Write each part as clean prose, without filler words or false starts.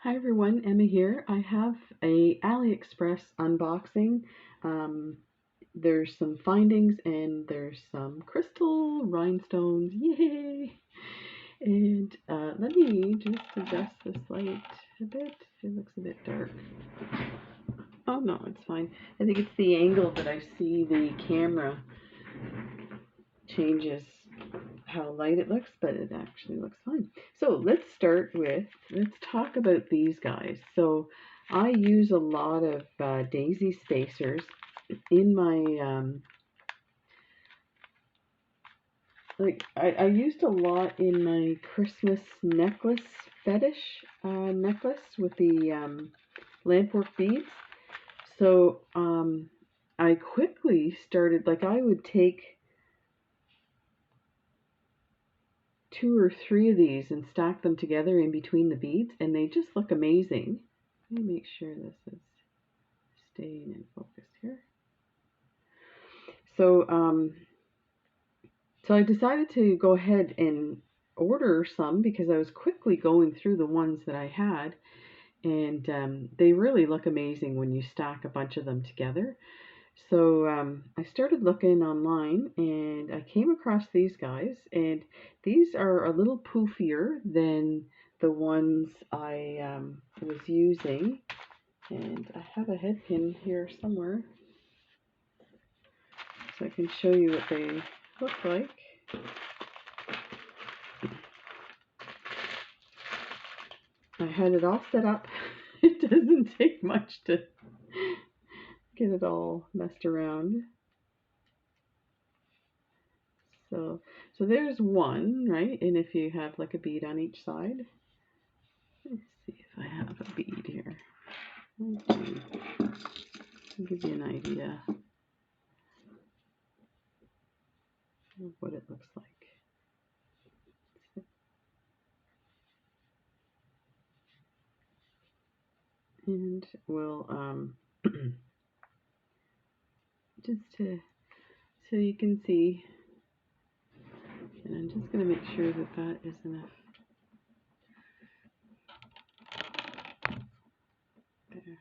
Hi everyone, Emma here. I have a AliExpress unboxing. Um, there's some findings and there's some crystal rhinestones. Yay! And let me just adjust this light a bit. It looks a bit dark. Oh no, it's fine. I think it's the angle that I see the camera changes how light it looks, but it actually looks fine. So let's talk about these guys. So I use a lot of daisy spacers in my, I used a lot in my Christmas necklace fetish necklace with the lampwork beads. So I quickly started, I would take 2 or 3 of these and stack them together in between the beads, and they just look amazing. Let me make sure this is staying in focus here. So I decided to go ahead and order some because I was quickly going through the ones that I had, and they really look amazing when you stack a bunch of them together. So I started looking online and I came across these guys, and these are a little poofier than the ones I was using. And I have a head pin here somewhere so I can show you what they look like. I had it all set up. It doesn't take much to get it all messed around. So there's one, right? And if you have like a bead on each side, let's see if I have a bead here. Okay. I'll give you an idea of what it looks like. And we'll just so you can see, and I'm just going to make sure that that is enough. There.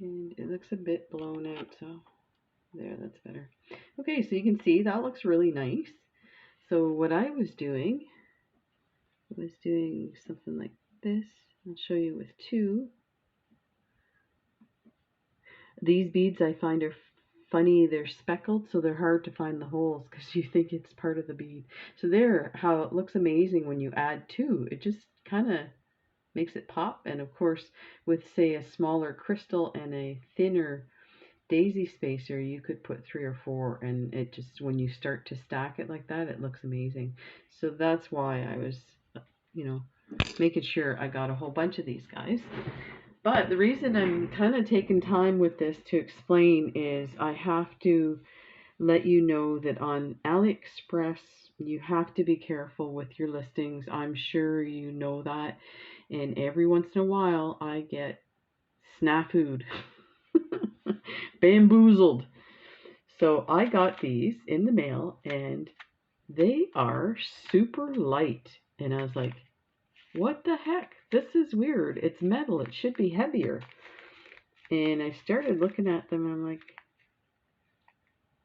And it looks a bit blown out, so there, that's better. Okay, so you can see that looks really nice. So what I was doing something like this. I'll show you with two. These beads I find are funny. They're speckled, so they're hard to find the holes because you think it's part of the bead. So there, how it looks amazing when you add two. It just kind of makes it pop. And of course, with say a smaller crystal and a thinner daisy spacer, you could put 3 or 4, and it just, when you start to stack it like that, it looks amazing. So that's why I was, making sure I got a whole bunch of these guys. But the reason I'm kind of taking time with this to explain is I have to let you know that on AliExpress, you have to be careful with your listings. I'm sure you know that. And every once in a while, I get snafu'd, bamboozled. So I got these in the mail, and they are super light. And I was like, what the heck? This is weird. It's metal. It should be heavier. And I started looking at them and I'm like,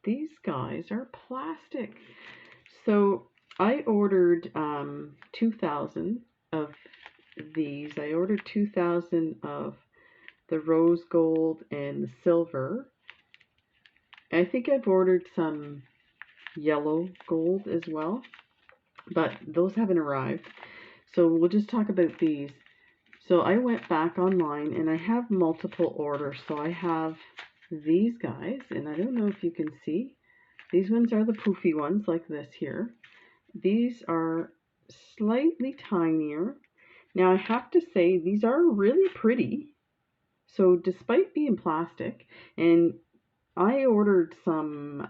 these guys are plastic. So I ordered 2,000 of these. I ordered 2,000 of the rose gold and the silver. I think I've ordered some yellow gold as well, but those haven't arrived. So we'll just talk about these. So I went back online and I have multiple orders. So I have these guys, and I don't know if you can see. These ones are the poofy ones like this here. These are slightly tinier. Now I have to say these are really pretty. So despite being plastic, and I ordered some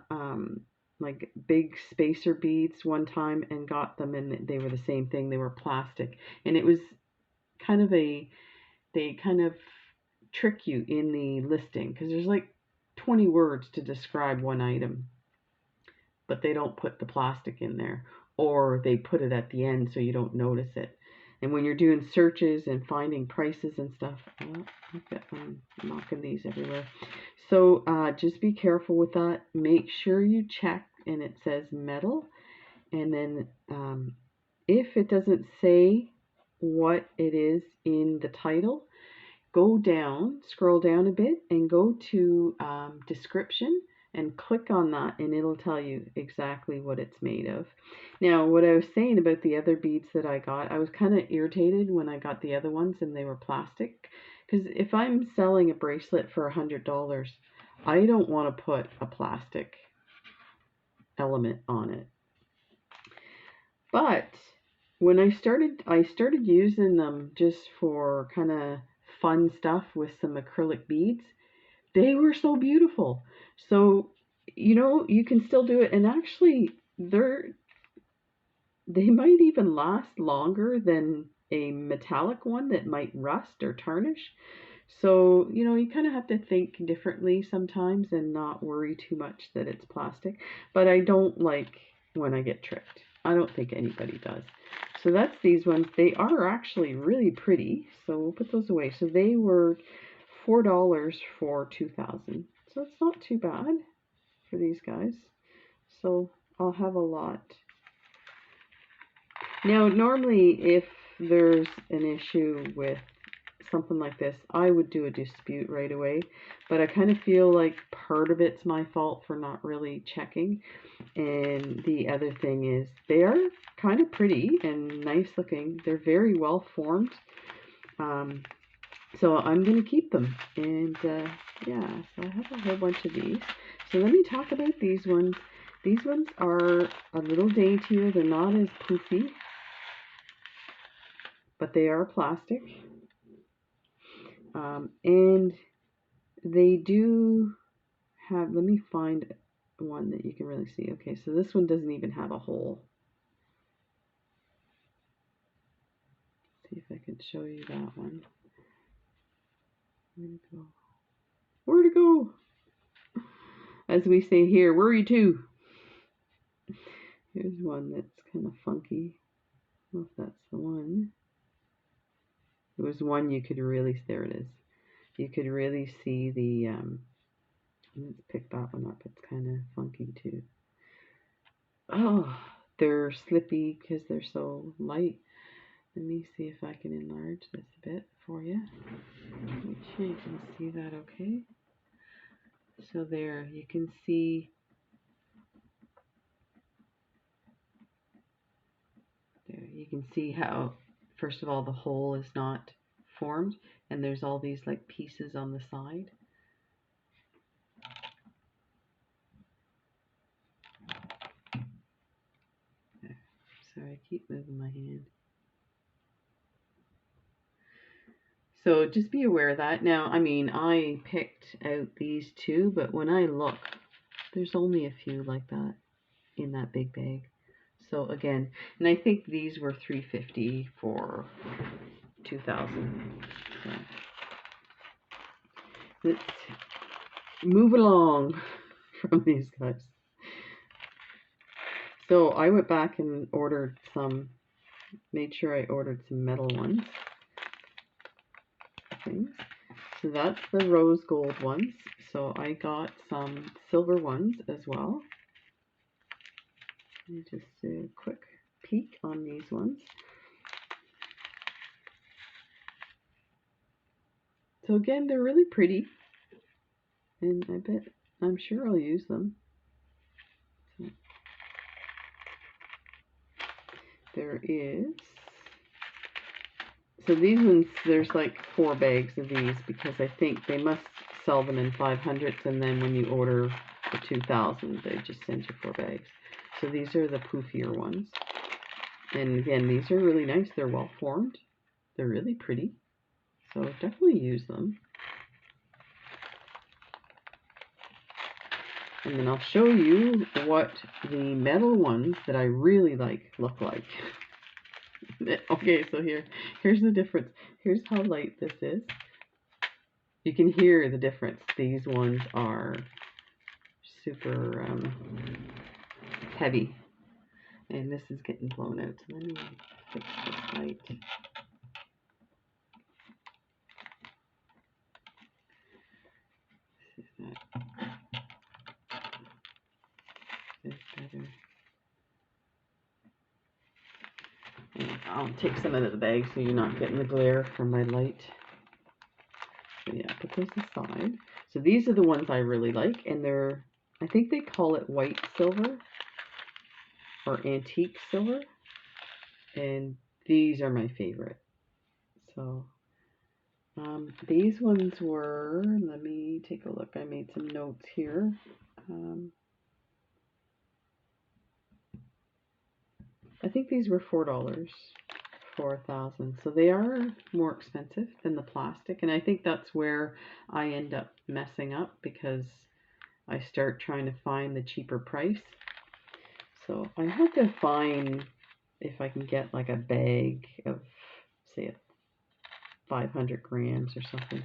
like big spacer beads one time and got them, and they were the same thing. They were plastic, and it was kind of they kind of trick you in the listing because there's like 20 words to describe one item, but they don't put the plastic in there. or they put it at the end so you don't notice it. And when you're doing searches and finding prices and stuff, I'm knocking these everywhere. So just be careful with that. Make sure you check, and it says metal. And then if it doesn't say what it is in the title, go down, scroll down a bit, and go to description and click on that, and it'll tell you exactly what it's made of. Now, what I was saying about the other beads that I got, I was kind of irritated when I got the other ones and they were plastic, because if I'm selling a bracelet for $100, I don't want to put a plastic element on it. But when I started using them just for kind of fun stuff with some acrylic beads. They were so beautiful. So, you know, you can still do it, and actually they might even last longer than a metallic one that might rust or tarnish. So, you know, you kind of have to think differently sometimes and not worry too much that it's plastic. But I don't like when I get tricked. I don't think anybody does. So that's these ones. They are actually really pretty. So we'll put those away. So they were $4 for 2,000. So it's not too bad for these guys. So I'll have a lot. Now, normally if there's an issue with something like this, I would do a dispute right away, but I kind of feel like part of it's my fault for not really checking. And the other thing is they are kind of pretty and nice looking. They're very well formed. So I'm going to keep them. And yeah, so I have a whole bunch of these. So let me talk about these ones. These ones are a little daintier. They're not as poofy, but they are plastic. And they do have, let me find one that you can really see. Okay, so this one doesn't even have a hole. See if I can show you that one. Where'd it go? Where'd it go? As we say here, worry too. Here's one that's kind of funky. I don't know if that's the one. It was one you could really, there it is. You could really see the, let's pick that one up. It's kind of funky too. Oh, they're slippy because they're so light. Let me see if I can enlarge this a bit for you. Make sure you can see that okay. So there, you can see there, you can see how, first of all, the hole is not formed, and there's all these like pieces on the side. There. Sorry, I keep moving my hand. So just be aware of that. Now, I mean, I picked out these two, but when I look, there's only a few like that in that big bag. So again, and I think these were $350 for 2,000. So let's move along from these guys. So I went back and ordered some, made sure I ordered some metal ones. Things. So that's the rose gold ones. So I got some silver ones as well. Let me just do a quick peek on these ones. So again, they're really pretty, and I'm sure I'll use them. So there is, so these ones, there's like 4 bags of these because I think they must sell them in 500s, and then when you order for 2,000, they just send you 4 bags. So these are the poofier ones. And again, these are really nice. They're well formed. They're really pretty. So definitely use them. And then I'll show you what the metal ones that I really like look like. Okay, so here's the difference. Here's how light this is. You can hear the difference. These ones are super heavy. And this is getting blown out, so let me fix this light. See if that is better. And I'll take some out of the bag so you're not getting the glare from my light. So yeah, put those aside. So these are the ones I really like, and they're, I think they call it white silver or antique silver, and these are my favorite. So these ones were, let me take a look, I made some notes here. I think these were $4 for 1,000, so they are more expensive than the plastic, and I think that's where I end up messing up, because I start trying to find the cheaper price. So I have to find if I can get like a bag of, say, 500 grams or something.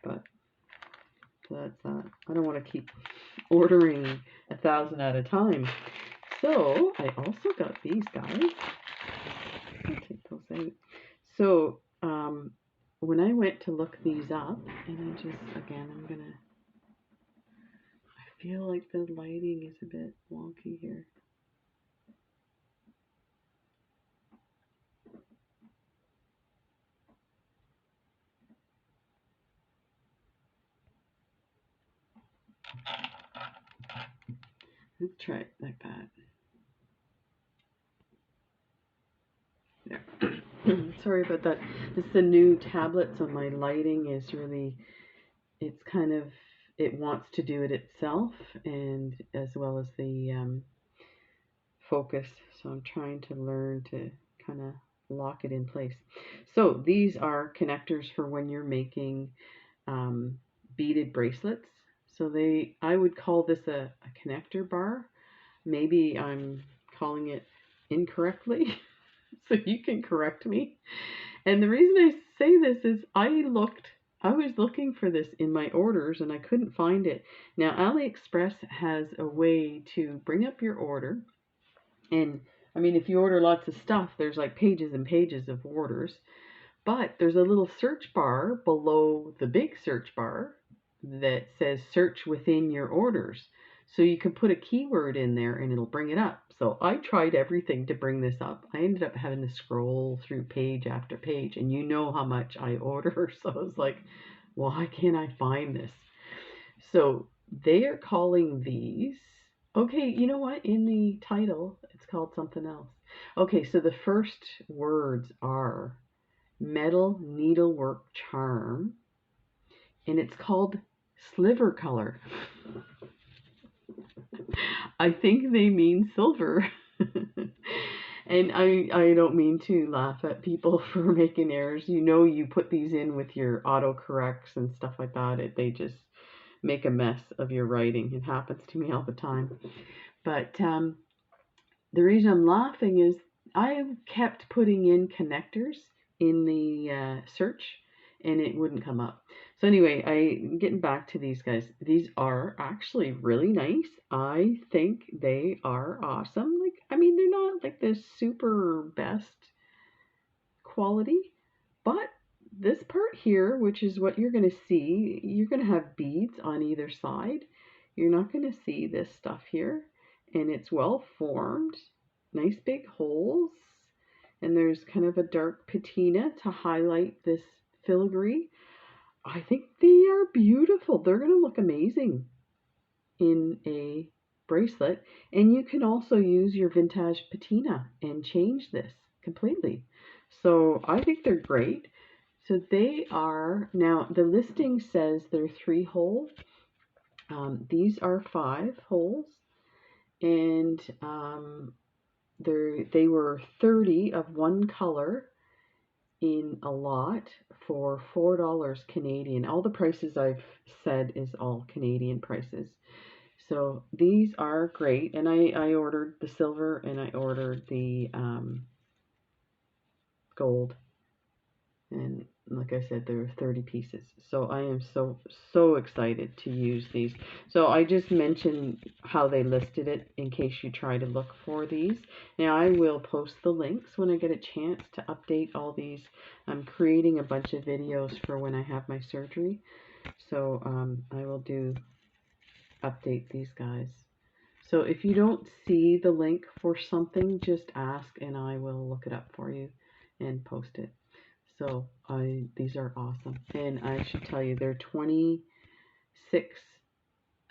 But so that's that. I don't want to keep ordering 1,000 at a time. So I also got these guys. I'll take those out. So when I went to look these up, and I just, again, I feel like the lighting is a bit wonky here. Let's try it like that. There. Sorry about that. This is the new tablet, so my lighting is really, it's kind of, it wants to do it itself, and as well as the focus. So I'm trying to learn to kind of lock it in place. So these are connectors for when you're making beaded bracelets. So I would call this a connector bar. Maybe I'm calling it incorrectly, so you can correct me. And the reason I say this is I was looking for this in my orders and I couldn't find it. Now AliExpress has a way to bring up your order, and I mean, if you order lots of stuff, there's like pages and pages of orders, but there's a little search bar below the big search bar that says search within your orders. So you can put a keyword in there and it'll bring it up. So I tried everything to bring this up. I ended up having to scroll through page after page, and you know how much I order. So I was like, why can't I find this? So they are calling these, okay, you know what? In the title, it's called something else. Okay, so the first words are metal needlework charm, and it's called sliver color. I think they mean silver. And I don't mean to laugh at people for making errors. You know, you put these in with your autocorrects and stuff like that. They just make a mess of your writing. It happens to me all the time. But the reason I'm laughing is I kept putting in connectors in the search, and it wouldn't come up. So anyway, I'm getting back to these guys. These are actually really nice. I think they are awesome. Like, I mean, they're not like the super best quality, but this part here, which is what you're going to see, you're going to have beads on either side. You're not going to see this stuff here, and it's well formed. Nice big holes, and there's kind of a dark patina to highlight this filigree. I think they are beautiful. They're going to look amazing in a bracelet, and you can also use your vintage patina and change this completely. So I think they're great. So they are, now the listing says they're 3 holes. These are 5 holes, and they were 30 of one color in a lot for $4 Canadian. All the prices I've said is all Canadian prices. So these are great, and I ordered the silver and I ordered the gold, and like I said, there are 30 pieces. So I am so excited to use these. So I just mentioned how they listed it in case you try to look for these. Now I will post the links when I get a chance to update all these. I'm creating a bunch of videos for when I have my surgery. So I will update these guys. So if you don't see the link for something, just ask and I will look it up for you and post it. So these are awesome. And I should tell you, they're 26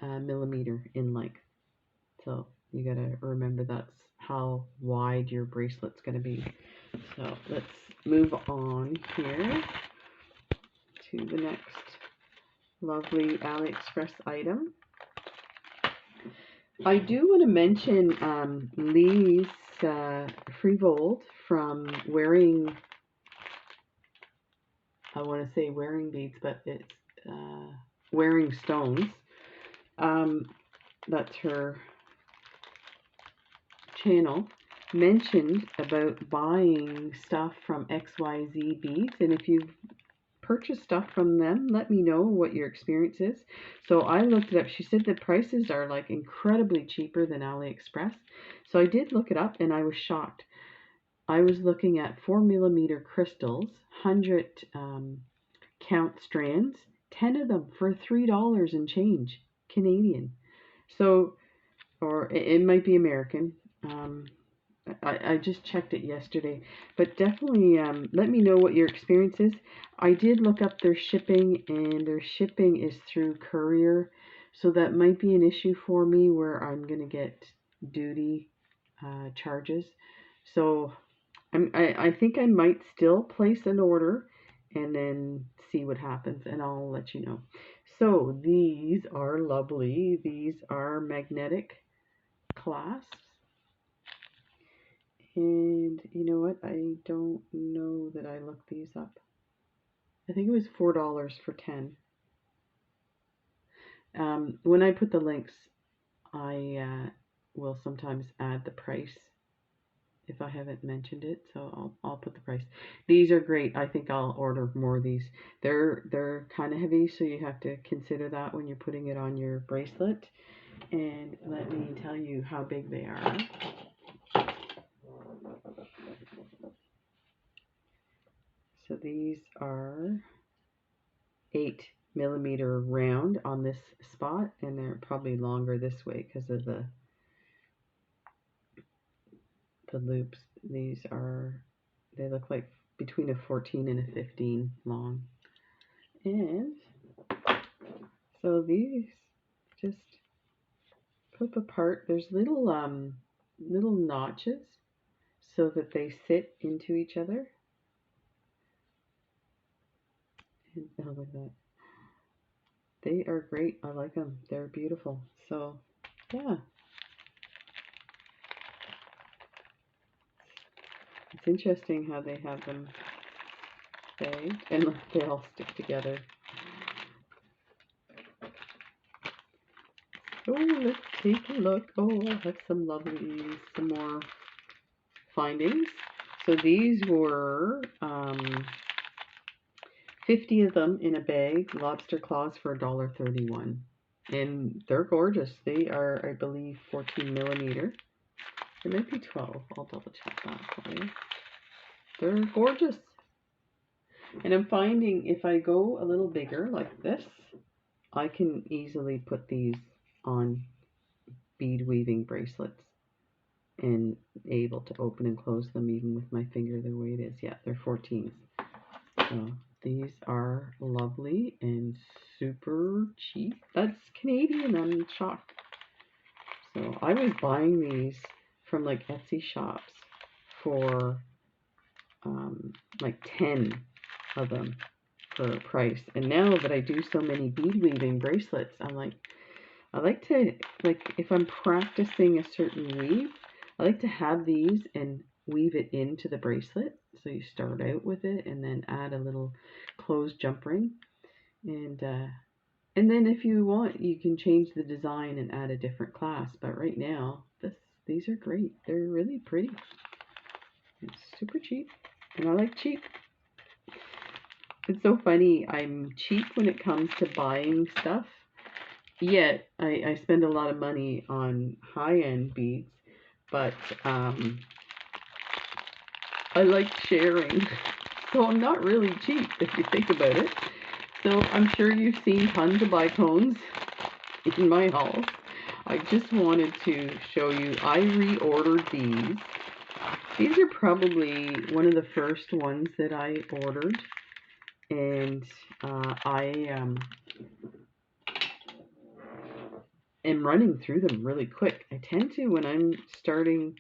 millimeter in length. So you gotta remember that's how wide your bracelet's gonna be. So let's move on here to the next lovely AliExpress item. I do want to mention Lee's Freevold from Wearing, I want to say Wearing Beads, but it's Wearing Stones. That's her channel. Mentioned about buying stuff from XYZ Beads, and if you've purchase stuff from them, let me know what your experience is. So I looked it up. She said the prices are like incredibly cheaper than AliExpress. So I did look it up and I was shocked. I was looking at 4mm crystals, 100 count strands, 10 of them for $3 and change Canadian. So, or it might be American. I just checked it yesterday, but definitely let me know what your experience is. I did look up their shipping, and their shipping is through courier, so that might be an issue for me where I'm going to get duty charges. So I think I might still place an order and then see what happens, and I'll let you know. So these are lovely. These are magnetic clasps. And you know what? I don't know that I looked these up. I think it was $4 for 10. When I put the links, I will sometimes add the price if I haven't mentioned it. So I'll put the price. These are great. I think I'll order more of these. They're kind of heavy, so you have to consider that when you're putting it on your bracelet. And let me tell you how big they are. So these are 8mm round on this spot, and they're probably longer this way because of the loops. These are, they look like between a 14 and a 15 long. And so these just clip apart. There's little notches so that they sit into each other. And oh, look at that. They are great. I like them. They're beautiful. So, yeah. It's interesting how they have them bagged and they all stick together. Oh, let's take a look. Oh, I have some more findings. So these were 50 of them in a bag, Lobster Claws for $1.31. And they're gorgeous. They are, I believe, 14mm. It might be 12. I'll double check that for you. They're gorgeous. And I'm finding if I go a little bigger like this, I can easily put these on bead weaving bracelets and able to open and close them even with my finger the way it is. Yeah, they're 14s. So these are lovely and super cheap. That's Canadian. I'm shocked. So I was buying these from like Etsy shops for like 10 of them for a price. And now that I do so many bead weaving bracelets, I'm like, I like to, like, if I'm practicing a certain weave, I like to have these and weave it into the bracelet. So you start out with it and then add a little closed jump ring. And then if you want, you can change the design and add a different clasp. But right now, these are great. They're really pretty. It's super cheap. And I like cheap. It's so funny. I'm cheap when it comes to buying stuff. Yet I spend a lot of money on high-end beads, but I like sharing. So I'm not really cheap if you think about it. So I'm sure you've seen tons of bicones in my hauls. I just wanted to show you, I reordered these. These are probably one of the first ones that I ordered. And I am running through them really quick. I tend to, when I'm starting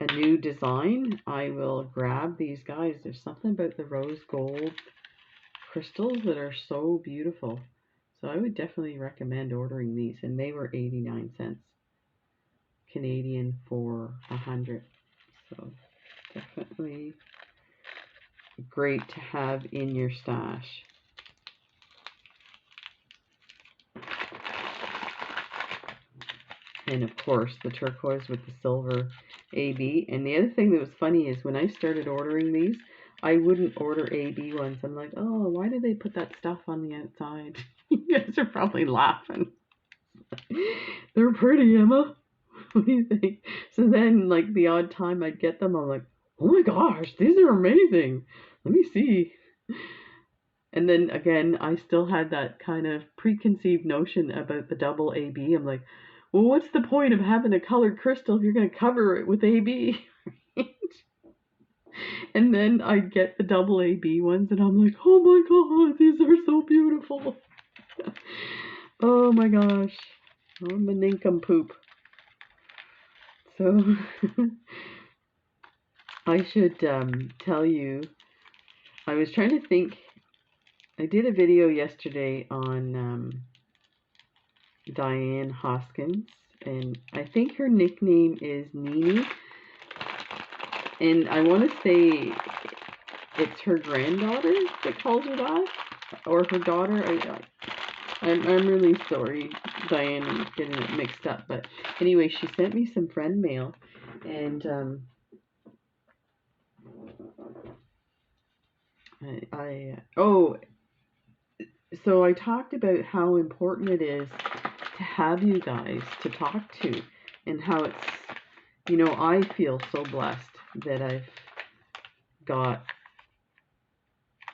a new design, I will grab these guys. There's something about the rose gold crystals that are so beautiful. So I would definitely recommend ordering these. And they were 89 cents Canadian for 100. So definitely great to have in your stash. And of course the turquoise with the silver AB. And the other thing that was funny is when I started ordering these, I wouldn't order AB ones. I'm like, oh, why did they put that stuff on the outside? You guys are probably laughing. They're pretty, Emma. What do you think? So then, like, the odd time I'd get them, I'm like, oh my gosh, these are amazing. Let me see. And then again, I still had that kind of preconceived notion about the double AB. I'm like, well, what's the point of having a colored crystal if you're going to cover it with AB? And then I get the double AB ones, and I'm like, oh my god, these are so beautiful. Oh my gosh, I'm a nincompoop. So I should tell you, I was trying to think, I did a video yesterday on Diane Hoskins, and I think her nickname is Nini, and I want to say it's her granddaughter that calls her that, or her daughter. I'm really sorry, Diane, getting it mixed up, but anyway, she sent me some friend mail, and so I talked about how important it is to have you guys to talk to, and how it's, you know, I feel so blessed that I've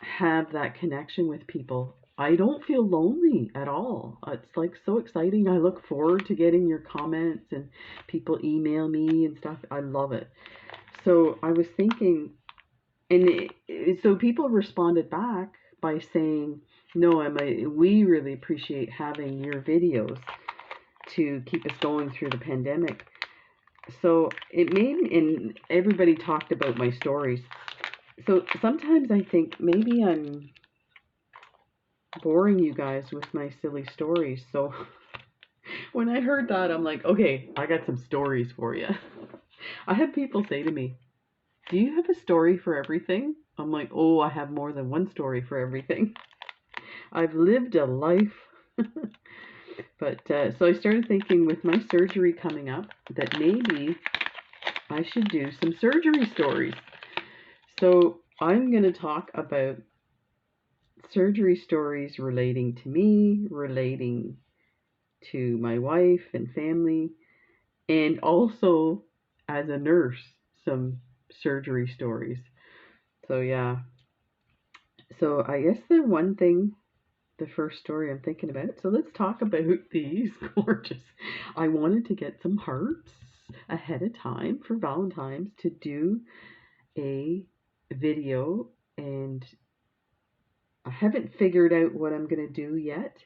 have that connection with people. I don't feel lonely at all. It's like so exciting. I look forward to getting your comments and people email me and stuff. I love it. So I was thinking, and so people responded back by saying, no, Emma, we really appreciate having your videos to keep us going through the pandemic. So it made, and everybody talked about my stories. So sometimes I think maybe I'm boring you guys with my silly stories. So when I heard that, I'm like, okay, I got some stories for you. I had people say to me, do you have a story for everything? I'm like, oh, I have more than one story for everything. I've lived a life. But so I started thinking with my surgery coming up that maybe I should do some surgery stories. So I'm going to talk about surgery stories relating to me, relating to my wife and family, and also as a nurse, some surgery stories. So yeah. So I guess the first story I'm thinking about. So let's talk about these gorgeous. I wanted to get some hearts ahead of time for Valentine's to do a video, and I haven't figured out what I'm going to do yet,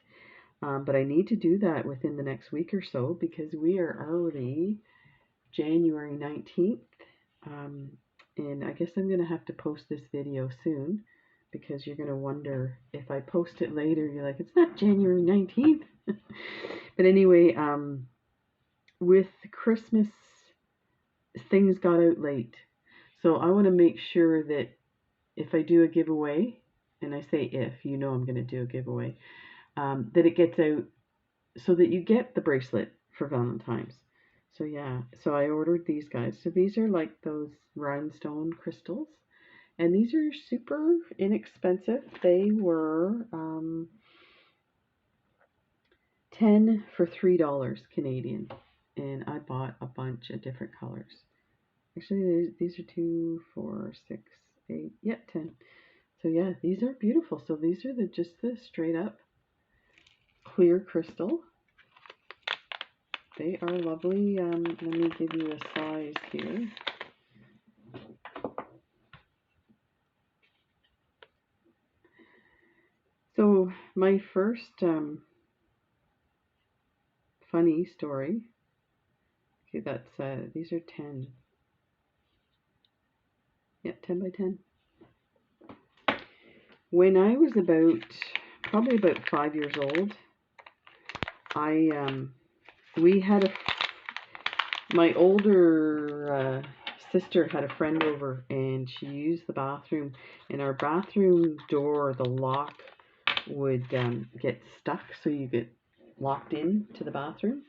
but I need to do that within the next week or so because we are already January 19th, and I guess I'm going to have to post this video soon because you're going to wonder if I post it later, you're like, it's not January 19th. But anyway, with Christmas, things got out late. So I want to make sure that if I do a giveaway, and I say if, you know I'm going to do a giveaway, that it gets out so that you get the bracelet for Valentine's. So yeah, so I ordered these guys. So these are like those rhinestone crystals, And these are super inexpensive. They were 10 for $3 Canadian. And I bought a bunch of different colors. Actually, these are 2, 4, 6, 8, yeah, 10. So yeah, these are beautiful. So these are just the straight up clear crystal. They are lovely. Let me give you a size here. So my first funny story. Okay, that's these are 10. Yeah, 10 by 10. When I was probably about 5 years old, we had my older sister had a friend over, and she used the bathroom, and our bathroom door, the lock would get stuck, so you get locked in to the bathroom.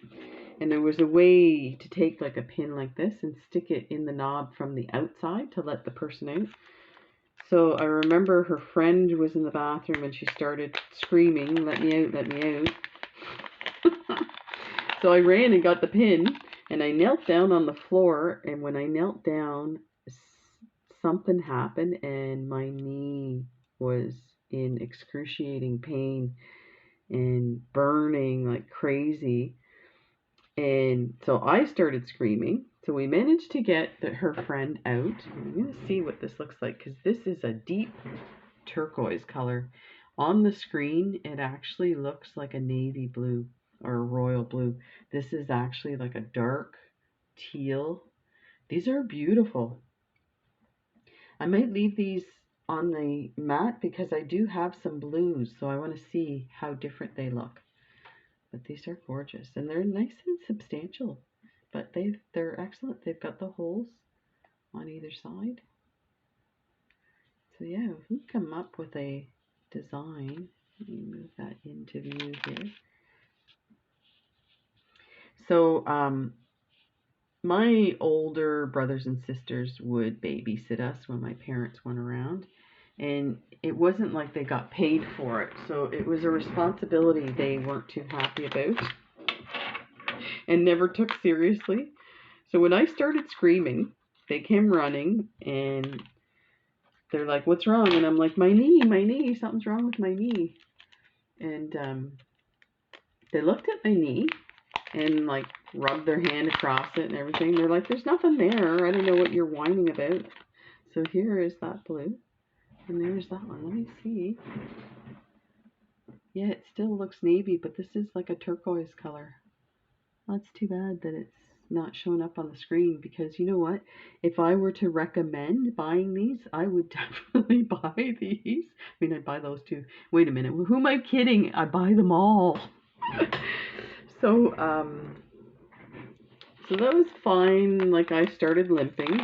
And there was a way to take like a pin like this and stick it in the knob from the outside to let the person out. So I remember her friend was in the bathroom and she started screaming, "Let me out, let me out." So I ran and got the pin, and I knelt down on the floor, and when I knelt down, something happened, and my knee was in excruciating pain and burning like crazy. And so I started screaming. So we managed to get her friend out. I'm going to see what this looks like, because this is a deep turquoise color. On the screen, it actually looks like a navy blue or a royal blue. This is actually like a dark teal. These are beautiful. I might leave these on the mat because I do have some blues, so I want to see how different they look. But these are gorgeous, and they're nice and substantial, but they're excellent. They've got the holes on either side. So yeah, if we come up with a design, let me move that into view here. So my older brothers and sisters would babysit us when my parents weren't around, and it wasn't like they got paid for it, so it was a responsibility they weren't too happy about and never took seriously. So when I started screaming, they came running and they're like, "What's wrong?" And I'm like, my knee, something's wrong with my knee." And they looked at my knee and like rubbed their hand across it and everything. They're like, "There's nothing there. I don't know what you're whining about." So here is that blue, and there's that one. Let me see. Yeah, it still looks navy, but this is like a turquoise color. That's too bad that it's not showing up on the screen, because you know what? If I were to recommend buying these, I would definitely buy these. I mean, I'd buy those too. Wait a minute. Who am I kidding? I buy them all. So, so that was fine. Like, I started limping,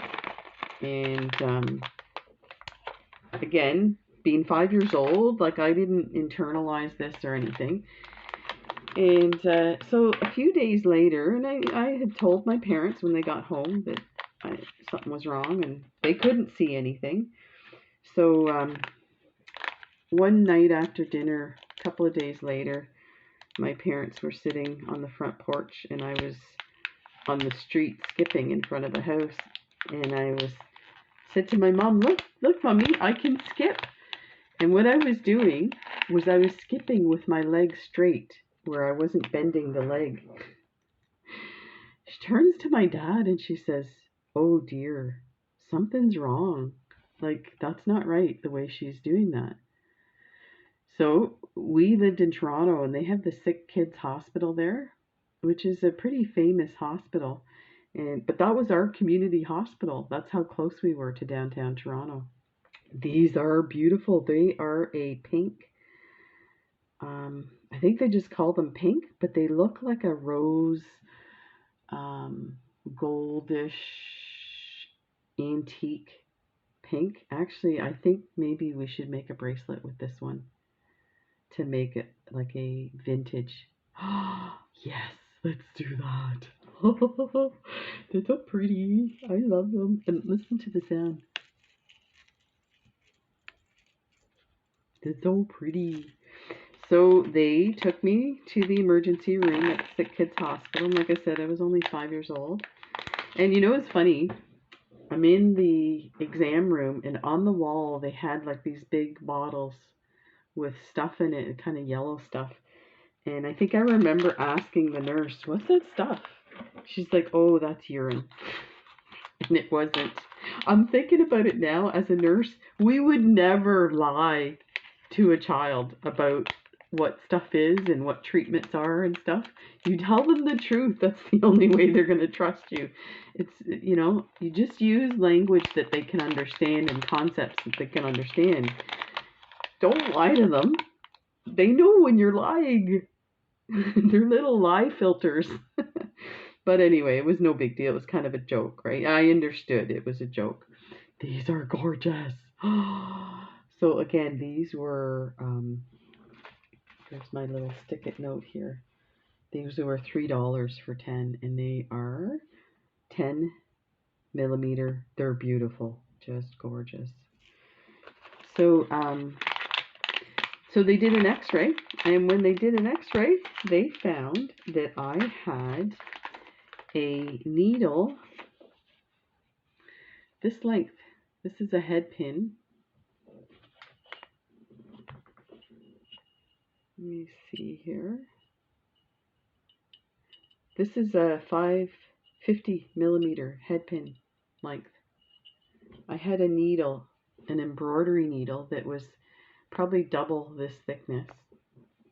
and again, being 5 years old, like, I didn't internalize this or anything. And so a few days later, and I had told my parents when they got home that something was wrong, and they couldn't see anything. So one night after dinner, a couple of days later, my parents were sitting on the front porch, and I was on the street skipping in front of the house, and I said to my mom, look, Mommy, I can skip." And what I was doing was I was skipping with my legs straight, where I wasn't bending the leg. She turns to my dad and she says, "Oh dear, something's wrong. Like, that's not right the way she's doing that." So we lived in Toronto, and they have the Sick Kids Hospital there, which is a pretty famous hospital. But that was our community hospital. That's how close we were to downtown Toronto. These are beautiful. They are a pink. I think they just call them pink, but they look like a rose, goldish, antique pink. Actually, I think maybe we should make a bracelet with this one to make it like a vintage. Yes, let's do that. They're so pretty. I love them. And listen to the sound. They're so pretty. So they took me to the emergency room at the Sick Kids Hospital. And like I said, I was only 5 years old. And you know what's funny? I'm in the exam room, and on the wall they had like these big bottles with stuff in it, kind of yellow stuff. And I think I remember asking the nurse, "What's that stuff?" She's like, "Oh, that's urine." And it wasn't. I'm thinking about it now as a nurse. We would never lie to a child about what stuff is and what treatments are and stuff. You tell them the truth. That's the only way they're going to trust you. It's, you know, you just use language that they can understand and concepts that they can understand. Don't lie to them. They know when you're lying. They're little lie filters. But anyway, it was no big deal. It was kind of a joke, right? I understood it was a joke. These are gorgeous. So again, these were, there's my little stick-it note here. These were $3 for 10, and they are 10 millimeter. They're beautiful, just gorgeous. So, so they did an x-ray, and when they did an x-ray, they found that I had a needle this length. This is a head pin. Let me see here. This is a 550 millimeter head pin length. I had a needle, an embroidery needle that was probably double this thickness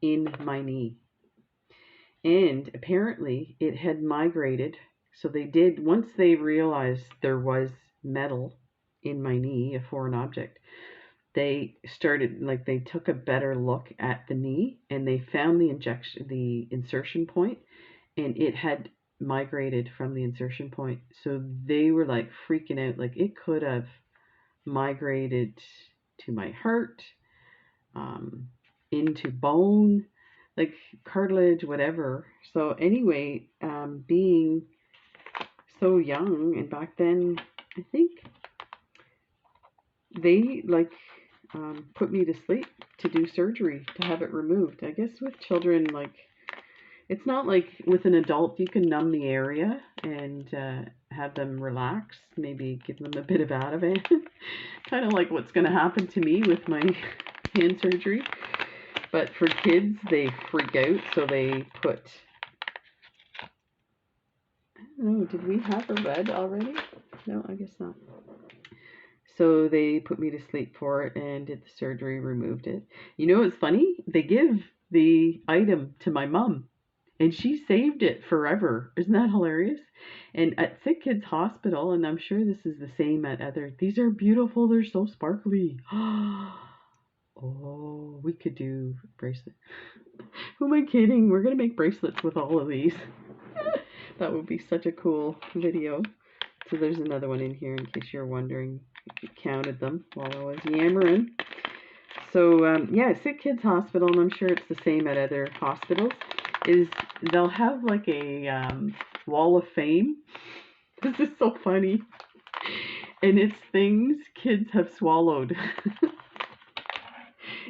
in my knee. And apparently it had migrated. So they did, once they realized there was metal in my knee, a foreign object, they started, like, they took a better look at the knee, and they found the insertion point, and it had migrated from the insertion point. So they were like freaking out, like it could have migrated to my heart, into bone, like cartilage, whatever. So anyway, being so young, and back then, I think they like put me to sleep to do surgery to have it removed. I guess with children, like, it's not like with an adult. You can numb the area and have them relax, maybe give them a bit of Ativan. Kind of like what's going to happen to me with my hand surgery. But for kids, they freak out, so they put, I don't know, did we have a red already? No, I guess not. So they put me to sleep for it and did the surgery, removed it. You know what's funny? They give the item to my mom, and she saved it forever. Isn't that hilarious? And at Sick Kids Hospital, and I'm sure this is the same at other, these are beautiful. They're so sparkly. Oh, we could do bracelets. Who am I kidding? We're going to make bracelets with all of these. That would be such a cool video. So there's another one in here in case you're wondering if you counted them while I was yammering. So yeah, Sick Kids Hospital, and I'm sure it's the same at other hospitals, is they'll have like a wall of fame. This is so funny. And it's things kids have swallowed.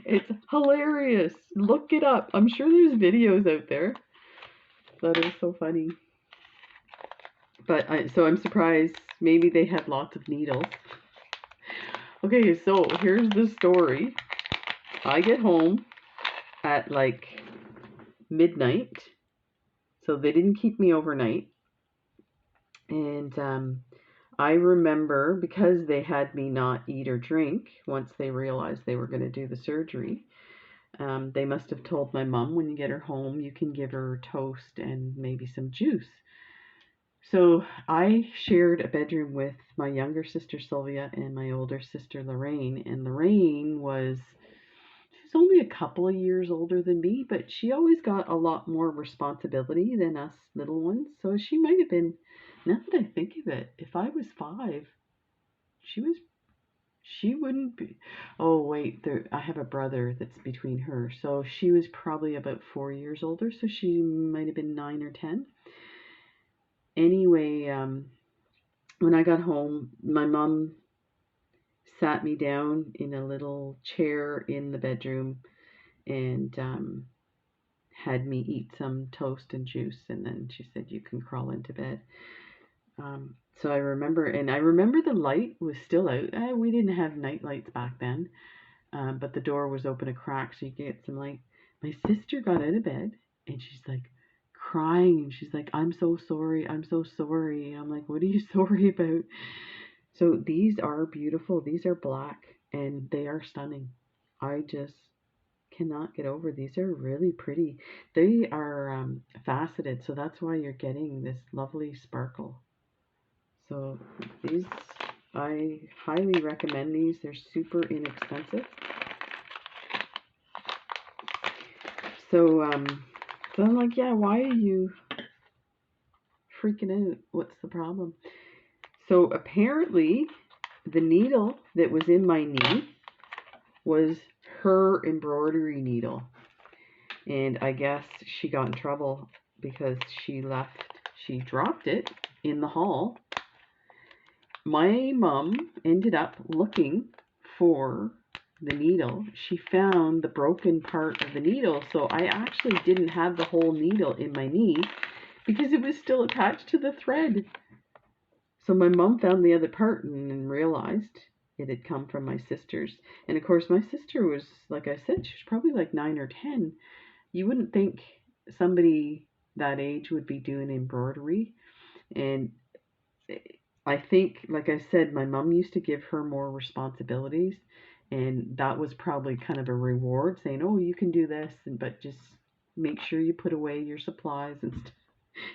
It's hilarious. Look it up. I'm sure there's videos out there. That is so funny. But so I'm surprised. Maybe they had lots of needles. Okay, so here's the story. I get home at like midnight. So they didn't keep me overnight. And I remember, because they had me not eat or drink once they realized they were going to do the surgery, they must have told my mom, when you get her home, you can give her toast and maybe some juice. So I shared a bedroom with my younger sister Sylvia and my older sister Lorraine. And Lorraine she's only a couple of years older than me, but she always got a lot more responsibility than us little ones. So she might have been, now that I think of it, if I was 5, she wouldn't be. Oh wait, I have a brother that's between her, so she was probably about 4 years older, so she might have been 9 or 10. Anyway, when I got home, my mom sat me down in a little chair in the bedroom and had me eat some toast and juice, and then she said, "You can crawl into bed." So I remember the light was still out. We didn't have night lights back then, but the door was open a crack so you could get some light. My sister got out of bed and she's like crying and she's like, "I'm so sorry, I'm so sorry." And I'm like, "What are you sorry about?" So these are beautiful. These are black and they are stunning. I just cannot get over. These are really pretty. They are faceted, so that's why you're getting this lovely sparkle. So these, I highly recommend these. They're super inexpensive. So so I'm like, yeah, why are you freaking out? What's the problem? So apparently the needle that was in my knee was her embroidery needle. And I guess she got in trouble because she dropped it in the hall. My mom ended up looking for the needle. She found the broken part of the needle, so I actually didn't have the whole needle in my knee because it was still attached to the thread. So my mom found the other part and realized it had come from my sister's. And of course, my sister was, like I said, she was probably like 9 or 10. You wouldn't think somebody that age would be doing embroidery. And I think, like I said, my mom used to give her more responsibilities, and that was probably kind of a reward, saying, "Oh, you can do this, but just make sure you put away your supplies and stuff."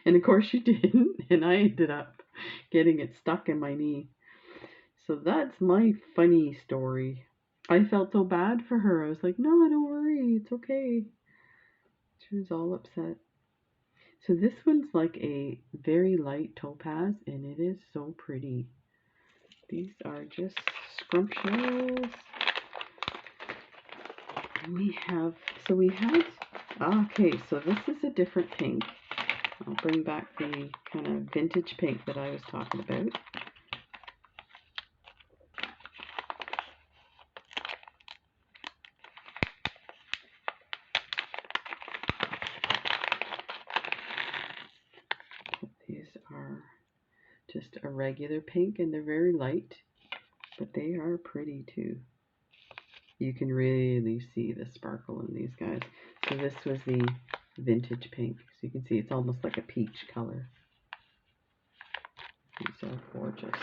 And of course, she didn't, and I ended up getting it stuck in my knee. So that's my funny story. I felt so bad for her. I was like, "No, don't worry, it's okay." She was all upset. So this one's like a very light topaz, and it is so pretty. These are just scrumptious. And we had, okay, so this is a different pink. I'll bring back the kind of vintage pink that I was talking about. These are just a regular pink, and they're very light, but they are pretty too. You can really see the sparkle in these guys. So this was the vintage pink. So you can see it's almost like a peach color. These are gorgeous.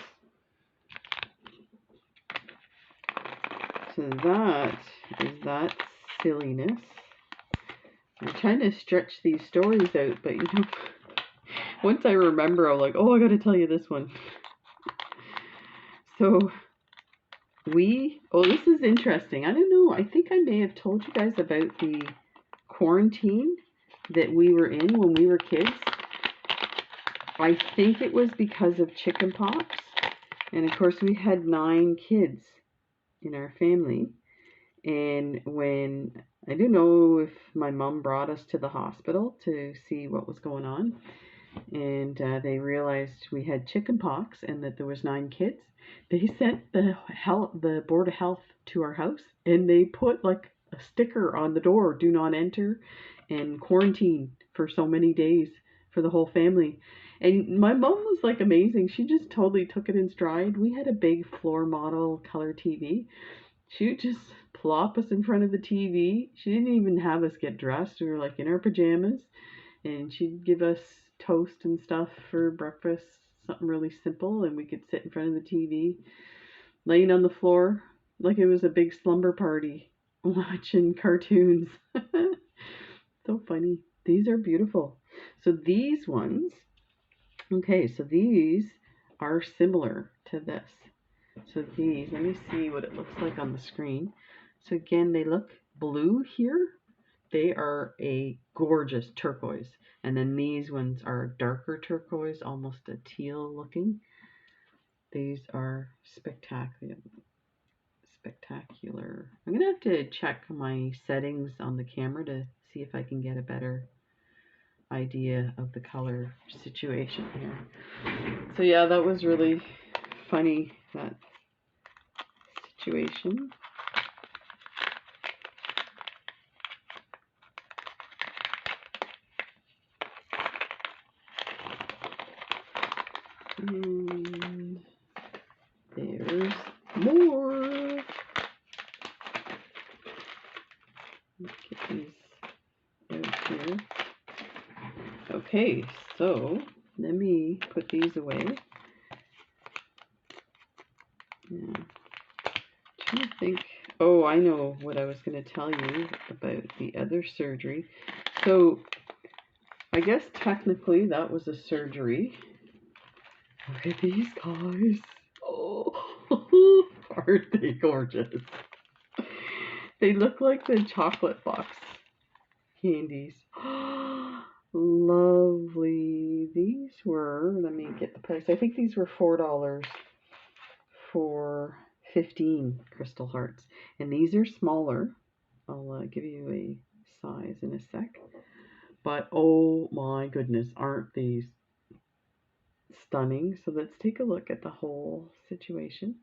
So that is that silliness. I'm trying to stretch these stories out, but you know, once I remember, I'm like, oh, I gotta tell you this one. So this is interesting. I don't know, I think I may have told you guys about the quarantine that we were in when we were kids. I think it was because of chicken pox. And of course, we had 9 kids in our family. And when, I don't know if my mom brought us to the hospital to see what was going on. And they realized we had chicken pox and that there was 9 kids. They sent the Board of Health to our house, and they put like a sticker on the door, "Do not enter," and quarantine for so many days for the whole family. And my mom was like amazing. She just totally took it in stride. We had a big floor model color TV. She would just plop us in front of the TV. She didn't even have us get dressed. We were like in our pajamas, and she'd give us toast and stuff for breakfast, something really simple, and we could sit in front of the TV, laying on the floor like it was a big slumber party, watching cartoons. So funny. These are beautiful. So these ones, okay, so these are similar to this. So these, let me see what it looks like on the screen. So again, they look blue here. They are a gorgeous turquoise. And then these ones are darker turquoise, almost a teal looking. These are spectacular. Spectacular. I'm going to have to check my settings on the camera to see if I can get a better idea of the color situation here. So yeah, that was really funny, that situation. And there's more. Let's get these out here. Okay, so let me put these away. Yeah. Trying to think. Oh, I know what I was going to tell you about the other surgery. So I guess technically that was a surgery. Look at these guys. Oh, aren't they gorgeous? They look like the chocolate box candies. Lovely. These were, let me get the price. I think these were $4 for 15 crystal hearts. And these are smaller. I'll give you a size in a sec. But oh my goodness, aren't these stunning? So let's take a look at the whole situation.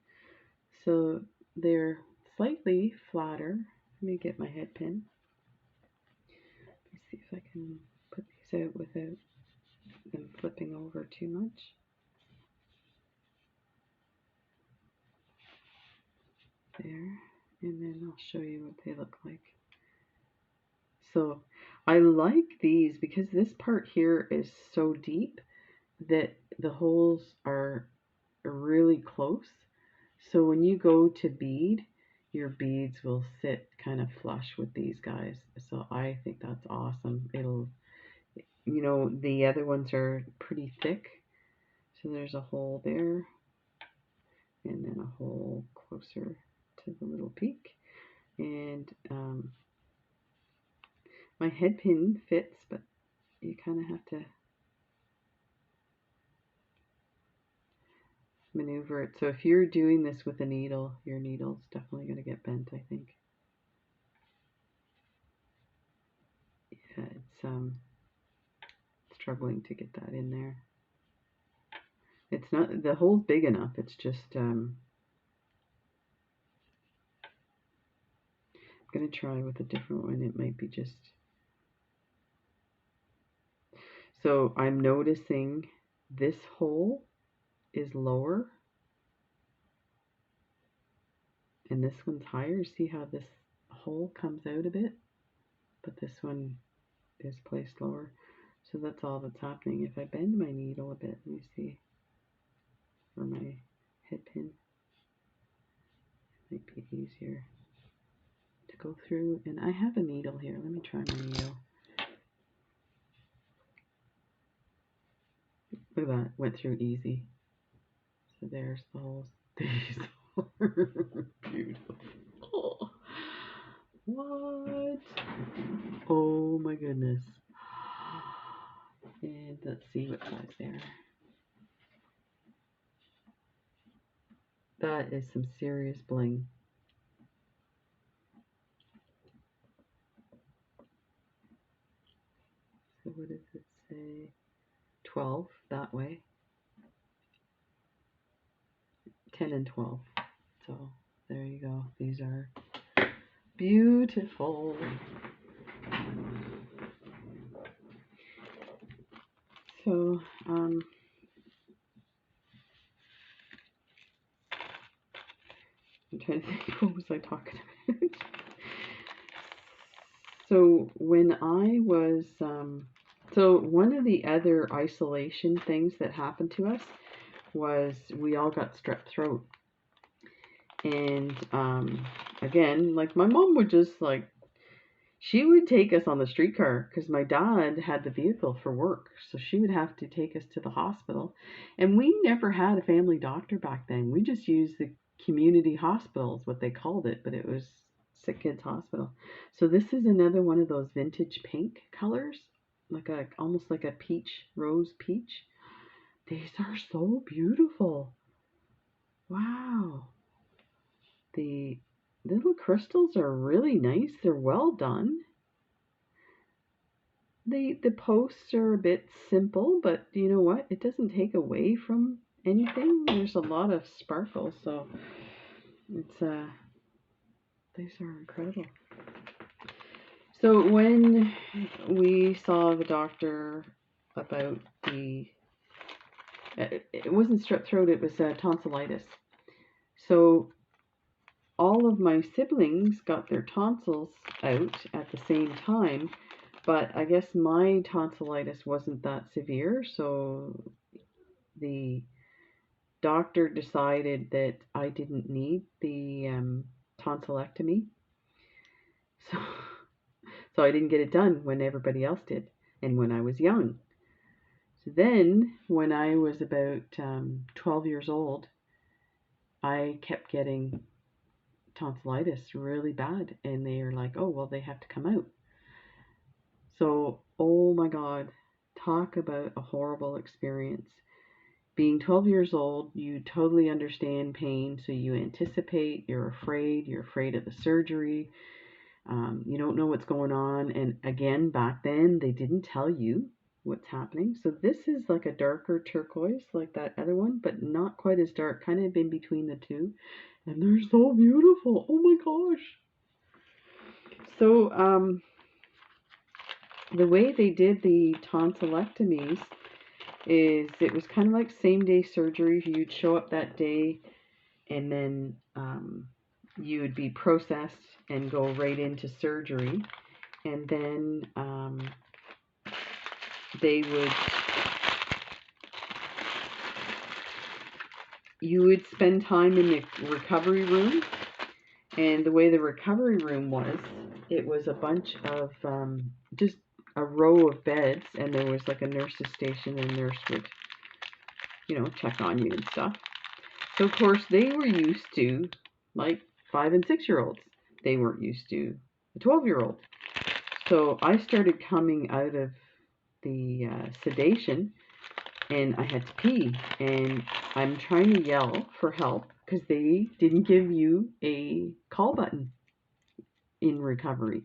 So they're slightly flatter. Let me get my head pin. Let's see if I can put these out without them flipping over too much. There, and then I'll show you what they look like. So I like these because this part here is so deep that the holes are really close. So when you go to bead, your beads will sit kind of flush with these guys. So I think that's awesome. It'll, you know, the other ones are pretty thick. So there's a hole there and then a hole closer to the little peak. And my head pin fits, but you kind of have to maneuver it. So if you're doing this with a needle, your needle's definitely going to get bent, I think. Yeah, it's struggling to get that in there. It's not, the hole's big enough, it's just I'm going to try with a different one. It might be just, so I'm noticing this hole is lower and this one's higher. See how this hole comes out a bit, but this one is placed lower. So that's all that's happening. If I bend my needle a bit, let me see, for my head pin, it might be easier to go through. And I have a needle here. Let me try my needle. Look at that, went through easy. So there's the holes. These are beautiful. Oh, what? Oh my goodness. And let's see what size they are. That is some serious bling. So what does it say? 12 that way. 10 and 12. So there you go. These are beautiful. So I'm trying to think, what was I talking about? So when I was, so one of the other isolation things that happened to us was we all got strep throat. And again, like my mom would just like, she would take us on the streetcar because my dad had the vehicle for work. So she would have to take us to the hospital. And we never had a family doctor back then. We just used the community hospital is what they called it, but it was Sick Kids Hospital. So this is another one of those vintage pink colors, like a almost like a peach, rose peach. These are so beautiful. Wow. The little crystals are really nice. They're well done. The posts are a bit simple, but you know what? It doesn't take away from anything. There's a lot of sparkle, so It's these are incredible. So when we saw the doctor about it wasn't strep throat, it was tonsillitis. So all of my siblings got their tonsils out at the same time, but I guess my tonsillitis wasn't that severe, so the doctor decided that I didn't need the tonsillectomy. So, so I didn't get it done when everybody else did and when I was young. So then, when I was about 12 years old, I kept getting tonsillitis really bad, and they are like, oh, well, they have to come out. So, oh my God, talk about a horrible experience. Being 12 years old, you totally understand pain, so you anticipate, you're afraid of the surgery, you don't know what's going on. And again, back then, they didn't tell you what's happening. So this is like a darker turquoise like that other one, but not quite as dark, kind of in between the two. And they're so beautiful. Oh my gosh. So the way they did the tonsillectomies is it was kind of like same day surgery. You'd show up that day and then you would be processed and go right into surgery. And then you would spend time in the recovery room. And the way the recovery room was, it was a bunch of just a row of beds, and there was like a nurse's station, and a nurse would, check on you and stuff. So of course they were used to like 5 and 6 year olds. They weren't used to a 12-year-old. So I started coming out of the sedation, and I had to pee, and I'm trying to yell for help because they didn't give you a call button in recovery.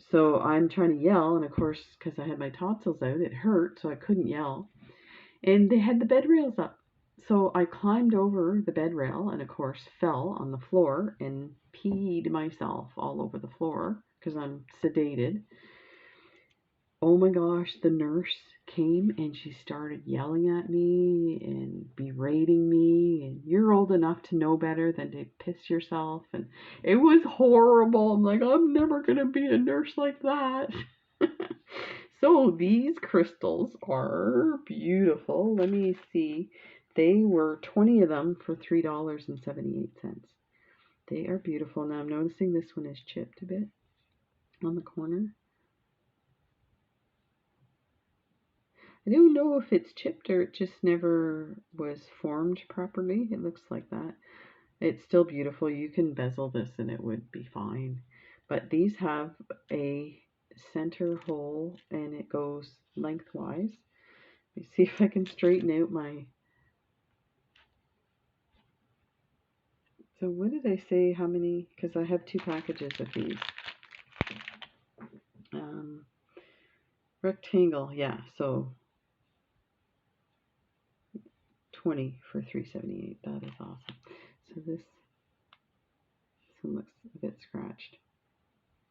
So I'm trying to yell, and of course, because I had my tonsils out, it hurt, so I couldn't yell. And they had the bed rails up. So I climbed over the bed rail and, of course, fell on the floor and peed myself all over the floor because I'm sedated. Oh my gosh, the nurse came and she started yelling at me and berating me, and you're old enough to know better than to piss yourself. And it was horrible. I'm like, I'm never going to be a nurse like that. So these crystals are beautiful. Let me see. They were 20 of them for $3.78. They are beautiful. Now I'm noticing this one is chipped a bit on the corner. I don't know if it's chipped or it just never was formed properly. It looks like that. It's still beautiful. You can bezel this and it would be fine. But these have a center hole and it goes lengthwise. Let me see if I can straighten out my... So what did I say? How many? Because I have 2 packages of these. Rectangle, yeah. So 20 for $3.78. That is awesome. So this one looks a bit scratched.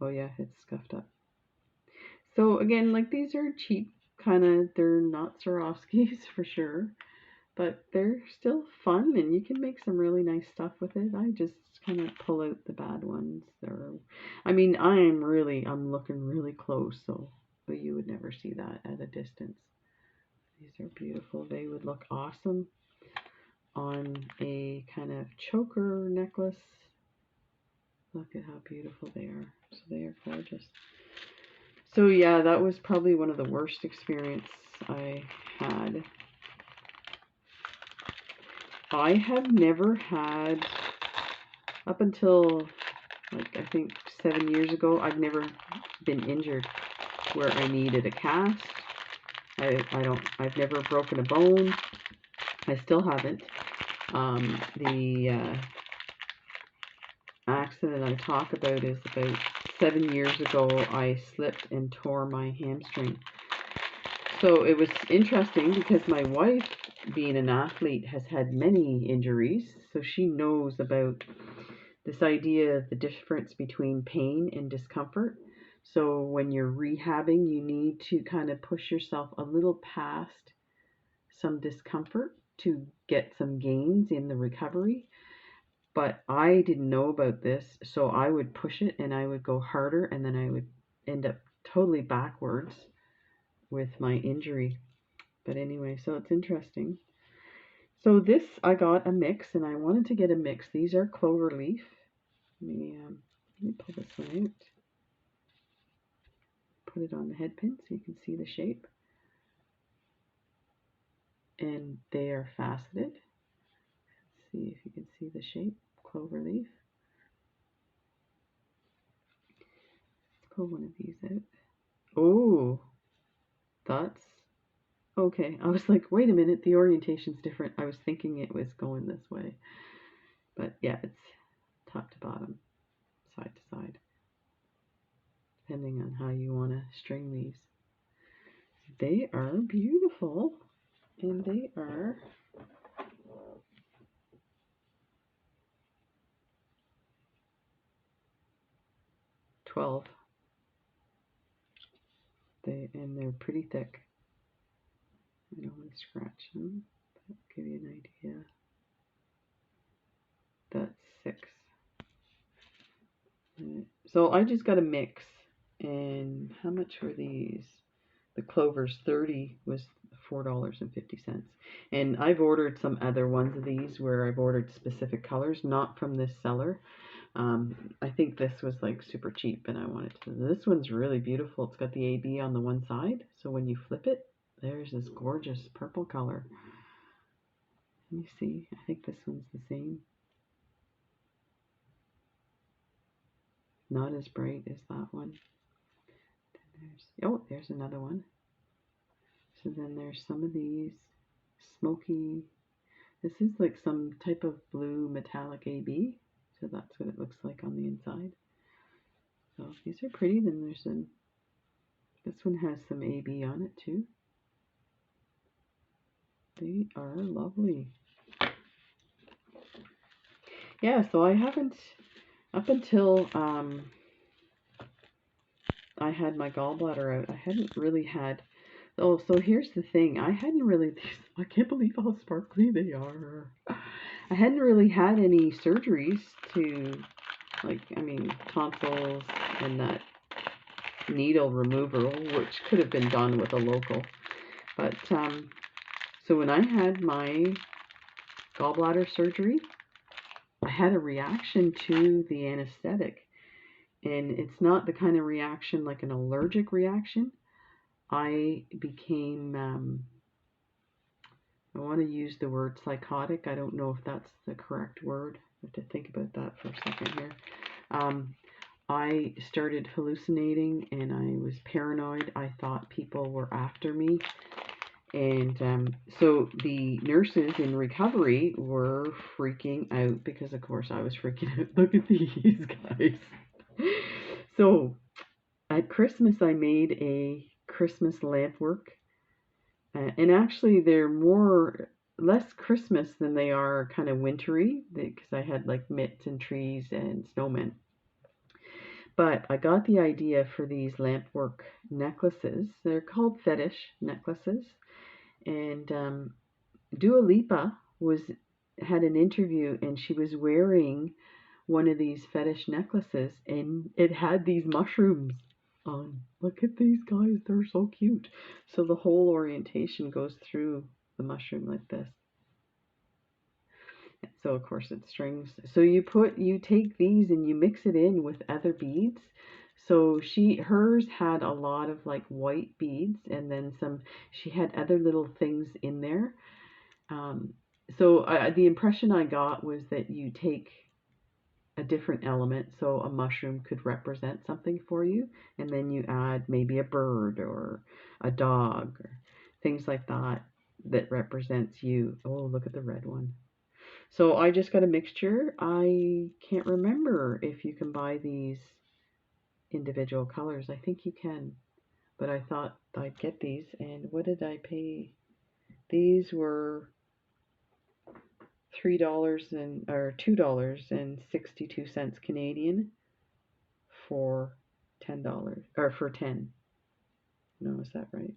Oh yeah, it's scuffed up. So again, like these are cheap, they're not Swarovskis for sure, but they're still fun and you can make some really nice stuff with it. I just kind of pull out the bad ones. I'm looking really close, but you would never see that at a distance. These are beautiful. They would look awesome on a kind of choker necklace. Look at how beautiful they are. So they are gorgeous. So yeah, that was probably one of the worst experiences I had. I have never had, up until like I think 7 years ago, I've never been injured where I needed a cast. I've never broken a bone. I still haven't. The accident I talk about is about 7 years ago. I slipped and tore my hamstring. So it was interesting because my wife being an athlete, has had many injuries, so she knows about this idea of the difference between pain and discomfort. So when you're rehabbing, you need to kind of push yourself a little past some discomfort to get some gains in the recovery. But I didn't know about this, so I would push it and I would go harder, and then I would end up totally backwards with my injury. But anyway, so it's interesting. So this, I got a mix, and I wanted to get a mix. These are Clover Leaf. Let me pull this one out. Put it on the head pin so you can see the shape. And they are faceted. Let's see if you can see the shape. Clover Leaf. Let's pull one of these out. Oh, that's okay. I was like, wait a minute, the orientation's different. I was thinking it was going this way. But yeah, it's top to bottom, side to side, depending on how you want to string these. They are beautiful, and they are $12. They're pretty thick. I don't want to scratch them, but I'll give you an idea. That's $6. So I just got a mix, and how much were these? The Clover's 30 was $4.50. And I've ordered some other ones of these where I've ordered specific colors, not from this seller. I think this was like super cheap, and I wanted to. This one's really beautiful. It's got the AB on the one side, so when you flip it, there's this gorgeous purple color. Let me see. I think this one's the same. Not as bright as that one. There's another one. So then there's some of these smoky. This is like some type of blue metallic AB. So that's what it looks like on the inside. So these are pretty. Then there's this one has some AB on it too. They are lovely. Yeah, so I haven't, up until I had my gallbladder out, I hadn't really had, oh, so here's the thing, I hadn't really, I can't believe how sparkly they are. I hadn't really had any surgeries to, like, I mean, tonsils and that needle removal, which could have been done with a local. But, so when I had my gallbladder surgery, I had a reaction to the anesthetic. And it's not the kind of reaction like an allergic reaction. I became, I want to use the word psychotic. I don't know if that's the correct word. I have to think about that for a second here. I started hallucinating, and I was paranoid. I thought people were after me. And so the nurses in recovery were freaking out because, of course, I was freaking out. Look at these guys. So at Christmas, I made a Christmas lamp work. And actually, they're less Christmas than they are kind of wintry, because I had like mitts and trees and snowmen. But I got the idea for these lampwork necklaces. They're called Fetish Necklaces. And Dua Lipa had an interview, and she was wearing one of these fetish necklaces, and it had these mushrooms on. Look at these guys, they're so cute. So the whole orientation goes through the mushroom like this. So of course it strings. So you take these and you mix it in with other beads. So hers had a lot of like white beads, and then she had other little things in there. So the impression I got was that you take a different element, so a mushroom could represent something for you, and then you add maybe a bird or a dog or things like that represents you. Oh, look at the red one. So I just got a mixture. I can't remember if you can buy these individual colors. I think you can, but I thought I'd get these. And what did I pay These were $2.62 Canadian for $10 or for 10. No, is that right?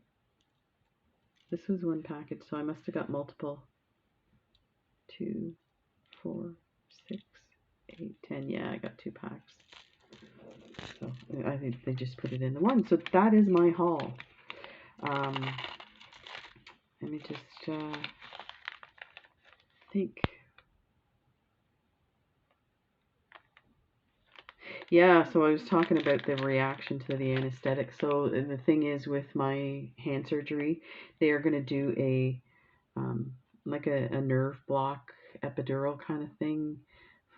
This was one package, so I must have got multiple. 2, 4, 6, 8, 10. Yeah, I got 2 packs. So I think they just put it in the one. So that is my haul. Let me just think. Yeah, so I was talking about the reaction to the anesthetic. So the thing is, with my hand surgery, they are going to do a like a nerve block epidural kind of thing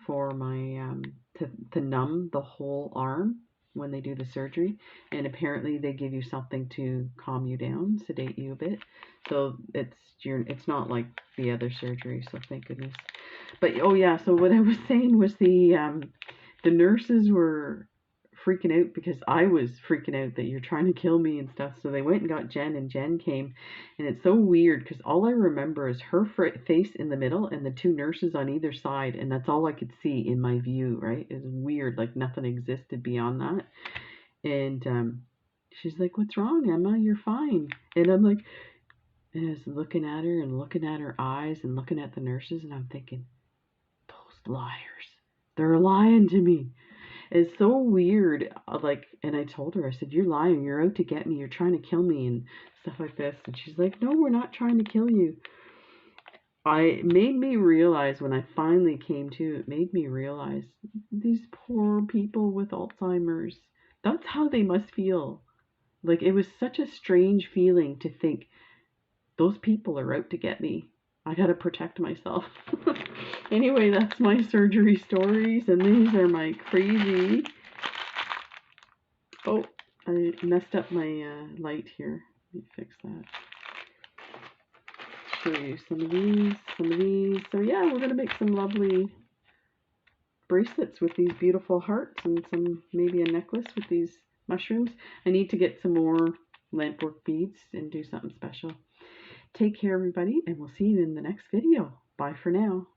for my to numb the whole arm when they do the surgery. And apparently they give you something to calm you down, sedate you a bit. So it's not like the other surgery. So thank goodness. But oh yeah, so what I was saying was the nurses were freaking out because I was freaking out that you're trying to kill me and stuff. So they went and got Jen, and Jen came, and it's so weird because all I remember is her face in the middle and the 2 nurses on either side, and that's all I could see in my view. Right? It's weird, like nothing existed beyond that. And she's like, "What's wrong, Emma? You're fine." And I'm like, and I was looking at her and looking at her eyes and looking at the nurses, and I'm thinking, those liars, they're lying to me. It's so weird. Like, and I told her, I said, "You're lying. You're out to get me. You're trying to kill me," and stuff like this. And she's like, "No, we're not trying to kill you." It made me realize when I finally came to, it made me realize these poor people with Alzheimer's. That's how they must feel. Like, it was such a strange feeling to think those people are out to get me. I gotta protect myself. Anyway, that's my surgery stories, and these are my crazy. Oh, I messed up my light here. Let me fix that. Show you some of these, some of these. So yeah, we're gonna make some lovely bracelets with these beautiful hearts, and some maybe a necklace with these mushrooms. I need to get some more lampwork beads and do something special. Take care, everybody, and we'll see you in the next video. Bye for now.